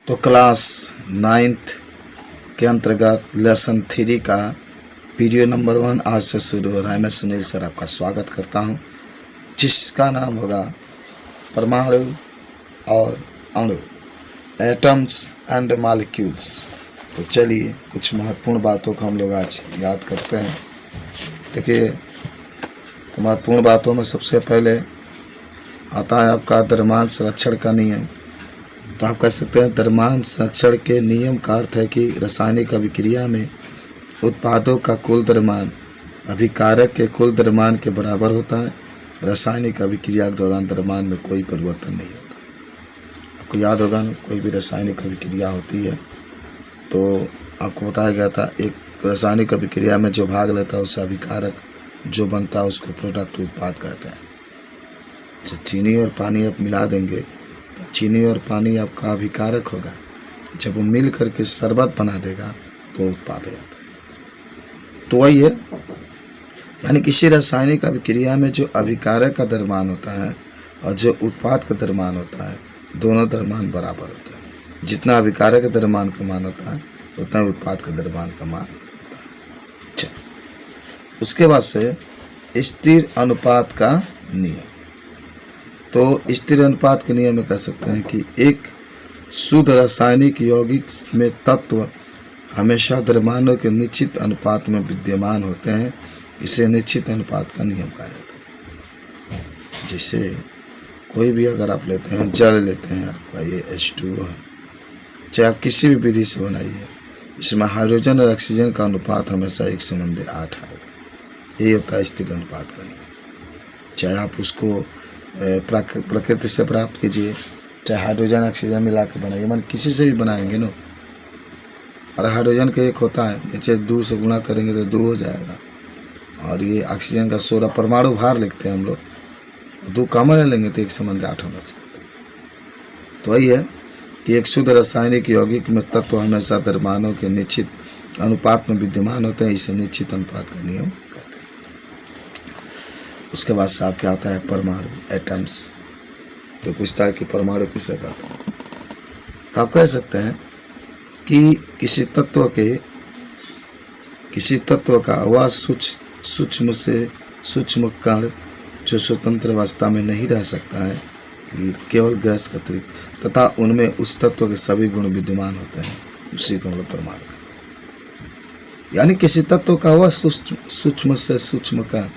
तो class 9th के अंतर्गत लेसन 3 का वीडियो नंबर 1 आज से शुरू हो रहा है। मैं सुनील सर आपका स्वागत करता हूं, जिसका नाम होगा परमाणु और अणु, एटम्स एंड मॉलिक्यूल्स। तो चलिए कुछ महत्वपूर्ण बातों को हम लोग आज याद करते हैं। देखिए, महत्वपूर्ण बातों में सबसे पहले आता है आपका द्रव्यमान संरक्षण का नियम। तो आप कह सकते हैं द्रव्यमान संरक्षण के नियम का अर्थ है कि रासायनिक अभिक्रिया में उत्पादों का कुल द्रव्यमान अभिकारक के कुल द्रव्यमान के बराबर होता है। रासायनिक अभिक्रिया के दौरान द्रव्यमान में कोई परिवर्तन नहीं होता। आपको याद होगा ना, कोई भी रासायनिक अभिक्रिया होती है तो आपको बताया गया था, एक रासायनिक अभिक्रिया में जो भाग लेता है उसे अभिकारक जो बनता है उसको प्रोडक्ट उत्पाद कहते हैं। जब चीनी और पानी आप मिला देंगे तो चीनी और पानी आपका अभिकारक होगा। जब वो मिल करके शरबत बना देगा तो उत्पाद हो जाता है। तो वही है, यानी किसी रासायनिक अभिक्रिया में जो अभिकारक का द्रव्यमान होता है और जो उत्पाद का द्रव्यमान होता है, दोनों द्रव्यमान बराबर होता है। जितना अभिकारक का द्रव्यमान का मान होता है उतना ही उत्पाद का द्रव्यमान का मान होता है। अच्छा, उसके बाद से स्थिर अनुपात का नियम। तो स्थिर अनुपात के नियम में कह सकते हैं कि एक शुद्ध रासायनिक यौगिक में तत्व हमेशा द्रव्यमानों के निश्चित अनुपात में विद्यमान होते हैं। इसे निश्चित अनुपात का नियम कहा जाता है। जैसे कोई भी अगर आप लेते हैं, जल लेते हैं, आपका ये H2O है, चाहे आप किसी भी विधि से बनाइए, इसमें हाइड्रोजन और ऑक्सीजन का अनुपात हमेशा 1:8 आएगा। यही होता है स्थिर अनुपात का नियम। चाहे आप उसको प्रकृति से प्राप्त कीजिए, चाहे हाइड्रोजन ऑक्सीजन मिला के बनाइए, मन किसी से भी बनाएंगे ना, और हाइड्रोजन का 1 होता है, नीचे 2 से गुणा करेंगे तो 2 हो जाएगा। और ये ऑक्सीजन का 16 परमाणु भार लिखते हैं हम लोग, 2 कॉमन ले लेंगे तो 1:8 होना चाहिए। तो वही है कि एक शुद्ध रासायनिक यौगिक में तत्व हमेशा द्रव्यमानों के निश्चित अनुपात में विद्यमान होते हैं। इसे निश्चित अनुपात का नियम कहते हैं। उसके बाद से आपके आता है परमाणु, एटम्स। तो पूछता है कि परमाणु किसे कहते हैं। तो आप कह सकते हैं कि किसी तत्व का वह सूक्ष्म से सूक्ष्म कण जो स्वतंत्र अवस्था में नहीं रह सकता है, केवल गैस का अतिरिक्त, तथा उनमें उस तत्व के सभी गुण विद्यमान होते हैं, उसी को हम लोग परमाणु कहते हैं। यानी किसी तत्व का वह सूक्ष्म से सूक्ष्म कण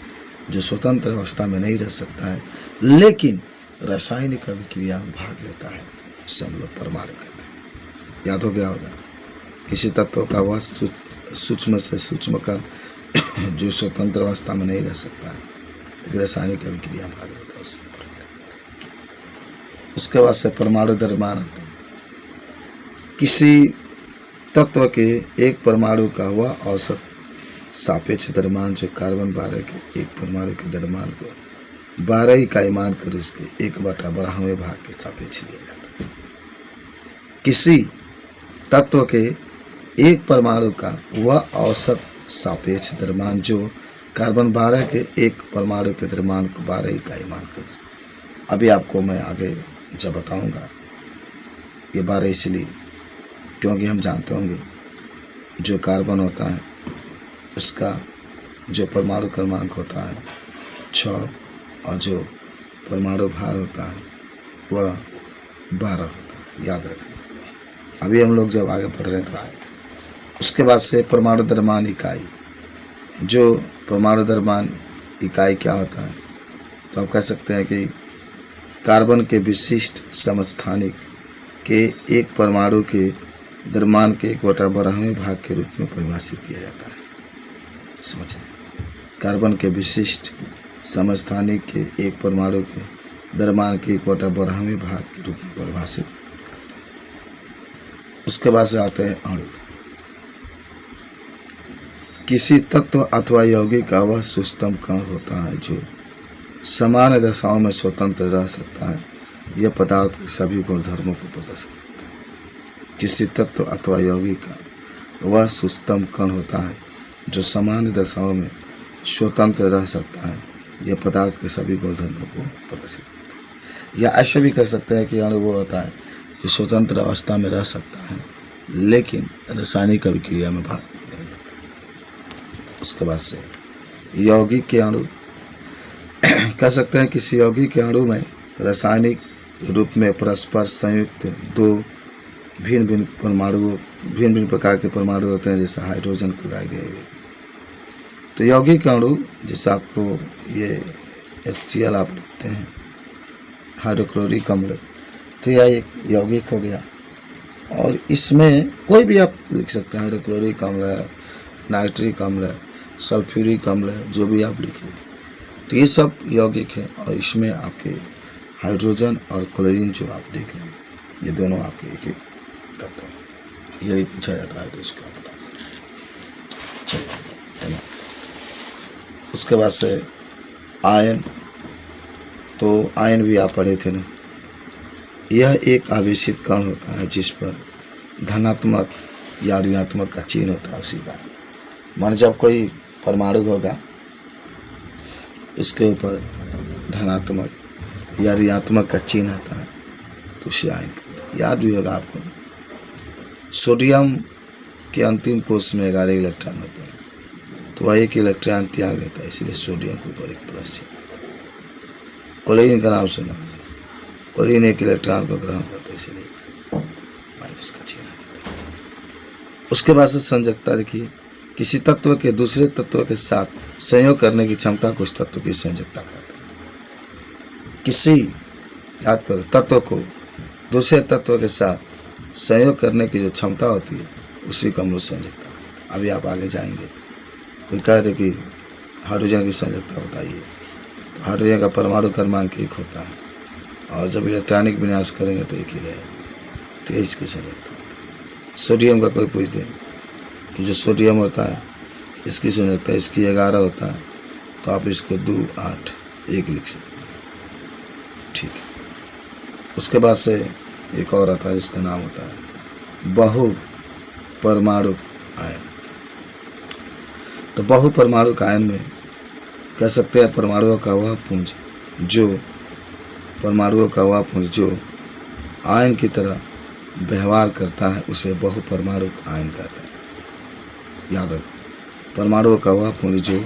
जो स्वतंत्र अवस्था में नहीं रह सकता है लेकिन रासायनिक अभिक्रिया में भाग लेता है, उससे हम लोग परमाणु कहते हैं। याद हो गया होगा, किसी तत्व का वह सूक्ष्म से सूक्ष्म कण जो स्वतंत्र अवस्था में नहीं रह सकता है लेकिन रासायनिक अभिक्रिया में भाग लेता है, उससे परमाणु। उसके बाद से परमाणु द्रव्यमान आता है। किसी तत्व के एक परमाणु का वह औसत सापेक्ष द्रव्यमान जो कार्बन 12 के एक परमाणु के द्रव्यमान को 12 इकाई मानकर इसके 1/12वें भाग के सापेक्ष लिया जाता है। किसी तत्व के एक परमाणु का वह औसत सापेक्ष द्रव्यमान जो कार्बन 12 के एक परमाणु के द्रव्यमान को 12 इकाई मानकर, अभी आपको मैं आगे जब बताऊंगा, ये 12 इसलिए क्योंकि हम जानते होंगे जो कार्बन होता है उसका जो परमाणु क्रमांक होता है 6 और जो परमाणु भार होता है वह 12 होता है। याद रखना, अभी हम लोग जब आगे बढ़ रहे हैं तो आएगा। उसके बाद से परमाणु द्रव्यमान इकाई। जो परमाणु द्रव्यमान इकाई क्या होता है, तो आप कह सकते हैं कि कार्बन के विशिष्ट समस्थानिक के एक परमाणु के द्रव्यमान के 1/12वें भाग के रूप में परिभाषित किया जाता है। समझें, कार्बन के विशिष्ट समस्थानिक के एक परमाणु के द्रव्यमान के 1/12वें भाग के रूप में परिभाषित करते हैं। उसके बाद से आते हैं अणु। किसी तत्व अथवा यौगिक का वह सूक्ष्मतम कण होता है जो समान दशाओं में स्वतंत्र रह सकता है। यह पदार्थ के सभी गुणधर्मों को प्रदर्शित करता है। किसी तत्व अथवा यौगिक का वह सूक्ष्मतम कण होता है जो समान दशाओं में स्वतंत्र रह सकता है। यह पदार्थ के सभी गुणधर्मों को प्रदर्शित करता है। या ऐसे भी कह सकते हैं कि अणु वो होता है ये स्वतंत्र अवस्था में रह सकता है, लेकिन रासायनिक अभिक्रिया में भाग नहीं लेता। उसके बाद से यौगिक के अणु कह सकते हैं किसी यौगिक के अणु में रासायनिक रूप में परस्पर संयुक्त दो भिन्न भिन्न प्रकार के परमाणु होते हैं, जैसे हाइड्रोजन क्लोराइड है। तो यौगिक अणु जैसे आपको ये HCl आप लिखते हैं, हाइड्रोक्लोरिक अम्ल, तो यह एक यौगिक हो गया। और इसमें कोई भी आप लिख सकते हैं, हाइड्रोक्लोरिक अम्ल है, नाइट्रिक अम्ल है, सल्फ्यूरिक अम्ल है, जो भी आप लिखिए, तो ये सब यौगिक है। और इसमें आपके हाइड्रोजन और क्लोरीन जो आप देख रहे हैं, ये दोनों आपके एक एक तत्व हैं। ये भी पूछा जाता है तो इसका बता सकते हैं। चलिए, उसके बाद से आयन, तो आयन भी आप पढ़े थे ना। यह एक आवेशित कण होता है जिस पर धनात्मक या ऋणात्मक का चिन्ह होता है। उसी का मान जब कोई परमाणु होगा, इसके ऊपर धनात्मक या ऋणात्मक का चिन्ह आता है, तो उसे आयन कहते हैं। याद भी होगा आपको, सोडियम के अंतिम कोष में 11 इलेक्ट्रॉन होते हैं, तो वह एक इलेक्ट्रॉन त्याग देता है, इसलिए सोडियम के ऊपर एक प्लस चिन्ह। क्लोरीन का नाम सुना, क्लोरीन एक इलेक्ट्रॉन को ग्रहण करता है, इसलिए माइनस का चिन्ह आता है। उसके बाद से संयोजकता देखिए, किसी तत्व के दूसरे तत्व के साथ संयोग करने की क्षमता को उस तत्व की संयोजकता कहते हैं। किसी, याद करो, तत्व को दूसरे तत्व के साथ संयोग करने की जो क्षमता होती है, उसी को हम लोग संयोजकता कहते हैं। अभी आप आगे जाएंगे, कोई कह दे कि हाइड्रोजन की संयोजकता बताइए, तो हाइड्रोजन का परमाणु क्रमांक 1 होता है, और जब इलेक्ट्रॉनिक विन्यास करेंगे तो एक ही रहेगा, तो इसकी संयोजकता होती है। सोडियम का कोई पूछ दे कि जो सोडियम होता है, इसकी संयोजकता इसकी 11 होता है, तो आप इसको 2, 8, 1 लिख सकते हैं। ठीक है। उसके बाद से एक और आता है, इसका नाम होता है बहु परमाणु आयन। तो बहु परमाणु आयन में कह सकते हैं परमाणुओं का वह पुंज जो आयन की तरह व्यवहार करता है, उसे बहु परमाणु आयन कहते हैं। याद रखो, परमाणुओं का वह पुंज जो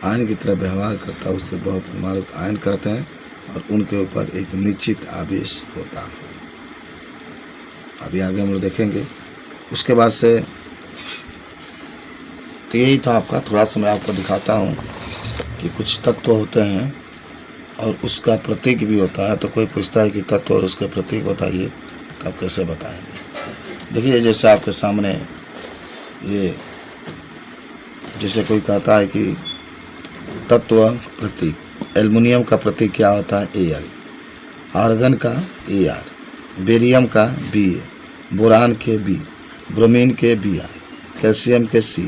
आयन की तरह व्यवहार करता है, उसे बहु परमाणु आयन कहते हैं, और उनके ऊपर एक निश्चित आवेश होता है। अभी आगे हम लोग देखेंगे। उसके बाद से तो यही था आपका, थोड़ा सा मैं आपको दिखाता हूँ कि कुछ तत्व होते हैं और उसका प्रतीक भी होता है। तो कोई पूछता है कि तत्व और उसके प्रतीक बताइए, तो आप कैसे बताएंगे। देखिए, जैसे आपके सामने ये, जैसे कोई कहता है कि तत्व प्रतीक, एल्युमिनियम का प्रतीक क्या होता है, Al, आर्गन का Ar, बेरियम का Ba, बोरान के B, ब्रोमीन के Br, कैल्शियम के C,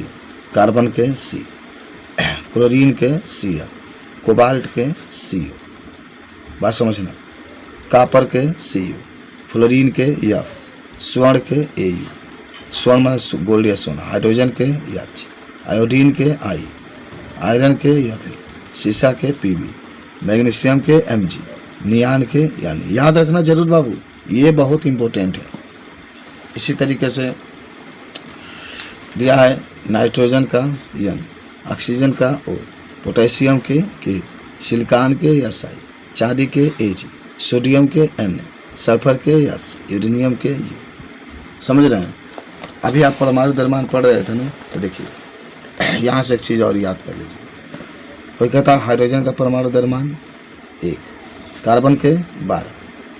कार्बन के C, क्लोरीन के Cl, कोबाल्ट के Cu, बात समझना, कापर के Cu, फ्लोरीन के F, स्वर्ण के Au, स्वर्ण में गोल्ड या सोना, हाइड्रोजन के H, आयोडीन के I, आयरन के Fe, सीसा के Pb, मैग्नीशियम के Mg, नियान के यानी। याद रखना जरूर बाबू, ये बहुत इंपॉर्टेंट है। इसी तरीके से दिया है नाइट्रोजन का N, ऑक्सीजन का O, पोटेशियम के K, सिलिकॉन के Si, चांदी के Ag, सोडियम के Na, सल्फर के S, यूरेनियम के U। समझ रहे हैं। अभी आप परमाणु द्रव्यमान पढ़ रहे थे ना, तो देखिए यहाँ से एक चीज़ और याद कर लीजिए। कोई कहता है हाइड्रोजन का परमाणु द्रव्यमान 1, कार्बन के 12,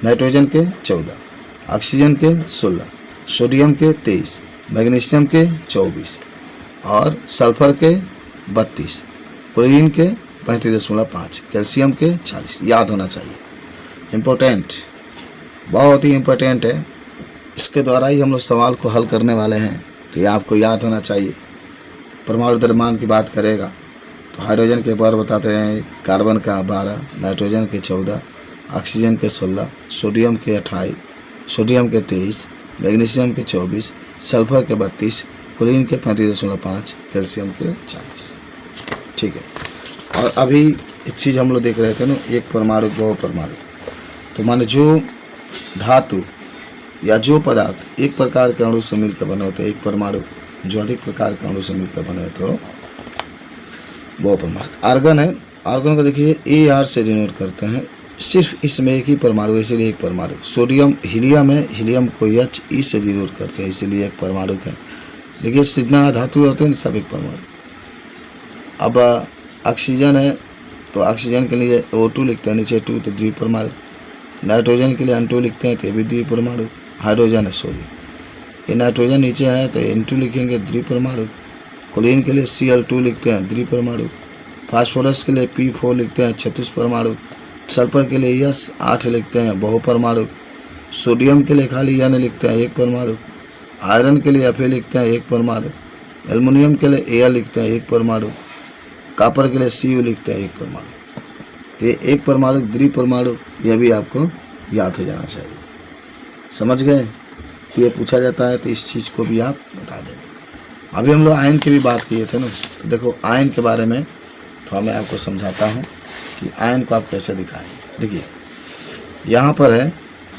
नाइट्रोजन के 14, ऑक्सीजन के 16, सोडियम के 23, मैग्नीशियम के 24 और सल्फर के 32, क्लोरीन के 35.5, कैल्शियम के 40। याद होना चाहिए, इम्पोर्टेंट, बहुत ही इम्पोर्टेंट है। इसके द्वारा ही हम लोग सवाल को हल करने वाले हैं, तो ये आपको याद होना चाहिए। परमाणु द्रव्यमान की बात करेगा तो हाइड्रोजन के बारे बताते हैं, कार्बन का 12, नाइट्रोजन के 14, ऑक्सीजन के 16, सोडियम के 28, सोडियम के 23, मैग्नीशियम के 24, सल्फर के 32, क्लोरीन के 35.5, कैल्शियम के 40। ठीक है। और अभी एक चीज़ हम लोग देख रहे थे ना, एक परमाणु बहु परमाणु। तो माने जो धातु या जो पदार्थ एक प्रकार के अणु से मिलकर बने होते हैं, एक परमाणु जो अधिक प्रकार के अणु से मिलकर बने होते हो वो परमाणु। आर्गन है, आर्गन को देखिए AR से डिनोट करते हैं, सिर्फ इसमें एक ही परमाणु है इसलिए एक परमाणु। सोडियम हीलियम है, हीलियम को He से डिनोट करते हैं इसलिए एक परमाणु है। देखिए जितना धातु होते हैं सब एक परमाणु। अब ऑक्सीजन है तो ऑक्सीजन के लिए O2 लिखते हैं, नीचे 2 तो द्विपरमाणु। नाइट्रोजन के लिए N2 लिखते हैं तो ये भी द्विपरमाणु। हाइड्रोजन है सॉरी, ये नाइट्रोजन नीचे है तो N2 लिखेंगे द्विपरमाणु। क्लोरीन के लिए Cl2 लिखते हैं द्विपरमाणु। फास्फोरस के लिए P4 लिखते हैं 36 परमाणु। सल्फर के लिए S8 लिखते हैं बहुपरमाणु। सोडियम के लिए खाली N लिखते हैं एक परमाणु। आयरन के लिए Fa लिखते हैं एक परमाणु। एल्युमिनियम के लिए Al लिखते हैं एक परमाणु। कॉपर के लिए Cu लिखते हैं एक परमाणु। तो ये एक परमाणु द्विपरमाणु, यह भी आपको याद हो जाना चाहिए। समझ गए? तो ये पूछा जाता है तो इस चीज़ को भी आप बता देंगे। अभी हम लोग आयन की भी बात किए थे ना, तो देखो आयन के बारे में थोड़ा मैं आपको समझाता हूँ कि आयन को आप कैसे दिखाएंगे। देखिए यहाँ पर है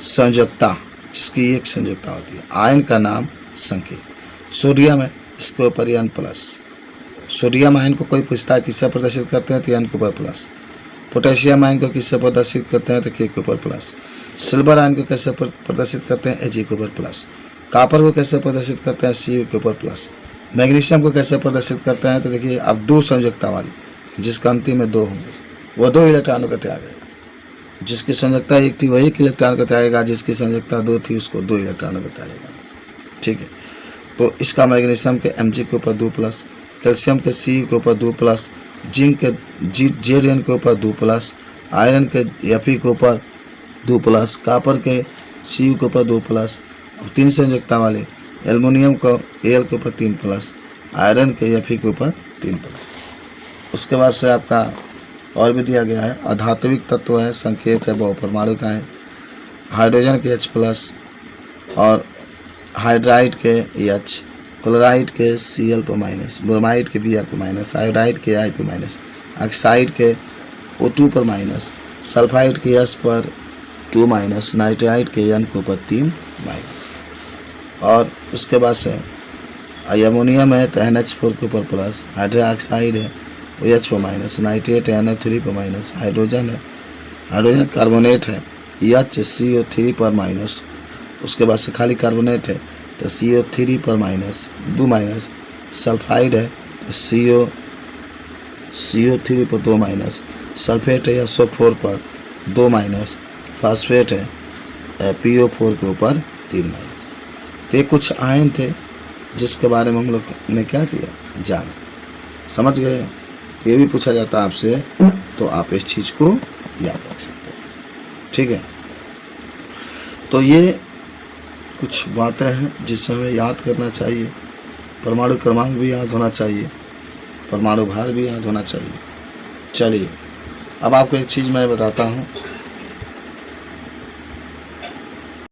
संयोजकता, जिसकी एक संयोजकता होती है। आयन का नाम संकेत। सोडियम है, इसके ऊपर N+। सोडियम आयन को कोई पूछता है किससे प्रदर्शित करते हैं तो N के ऊपर प्लस। पोटेशियम आयन को किससे प्रदर्शित करते हैं तो K के ऊपर प्लस। सिल्वर आयन को कैसे प्रदर्शित करते हैं Ag के ऊपर प्लस। कॉपर को कैसे प्रदर्शित करते हैं Cu के ऊपर प्लस। मैग्नीशियम को कैसे प्रदर्शित करते हैं तो देखिए अब 2 संयोजकता वाली, जिसका अंतिम में 2 होंगे, वो 2 इलेक्ट्रॉनों का त्यागेगा। जिसकी संयोजकता 1 थी वो 1 इलेक्ट्रॉन का त्यागेगा, जिसकी संयोजकता 2 थी उसको 2 इलेक्ट्रॉनों का त्यागेगा। ठीक है, तो इसका मैग्नीशियम के Mg के ऊपर 2+, कैल्शियम के C के ऊपर 2+, जिंक के Zn के ऊपर 2+, आयरन के Fe के ऊपर 2+, कॉपर के Cu के ऊपर 2+, 3 संयोजकता वाले एल्युमिनियम को Al के ऊपर 3+, आयरन के Fe के ऊपर 3+। उसके बाद से आपका और भी दिया गया है। अधात्विक तत्व है, संकेत है, बहुपरमाणु का है। हाइड्रोजन के H+, और हाइड्राइड के H, क्लोराइड के Cl+, ब्रोमाइड के Br+, आयोडाइड के I+, ऑक्साइड के O2+, सल्फाइड के S पर 2-, नाइट्राइड के N के ऊपर 3-। और उसके बाद से अमोनियम है तो NH4 के ऊपर प्लस। हाइड्रोक्साइड है OH+, नाइट्रेट है NO3+, हाइड्रोजन है, हाइड्रोजन कार्बोनेट है HCO3 पर-। उसके बाद से खाली कार्बोनेट है तो CO3 पर-, 2-। सल्फाइड है तो CO3 पर 2-। सल्फेट है SO4 पर 2-। फास्फेट है PO4 के ऊपर 3-। तो ये कुछ आयन थे जिसके बारे में हम लोग ने क्या किया, जाना। समझ गए? तो ये भी पूछा जाता है आपसे, तो आप इस चीज़ को याद रख सकते हैं। ठीक है, तो ये कुछ बातें हैं जिसे हमें याद करना चाहिए। परमाणु क्रमांक भी याद होना चाहिए, परमाणु भार भी याद होना चाहिए। चलिए अब आपको एक चीज़ मैं बताता हूँ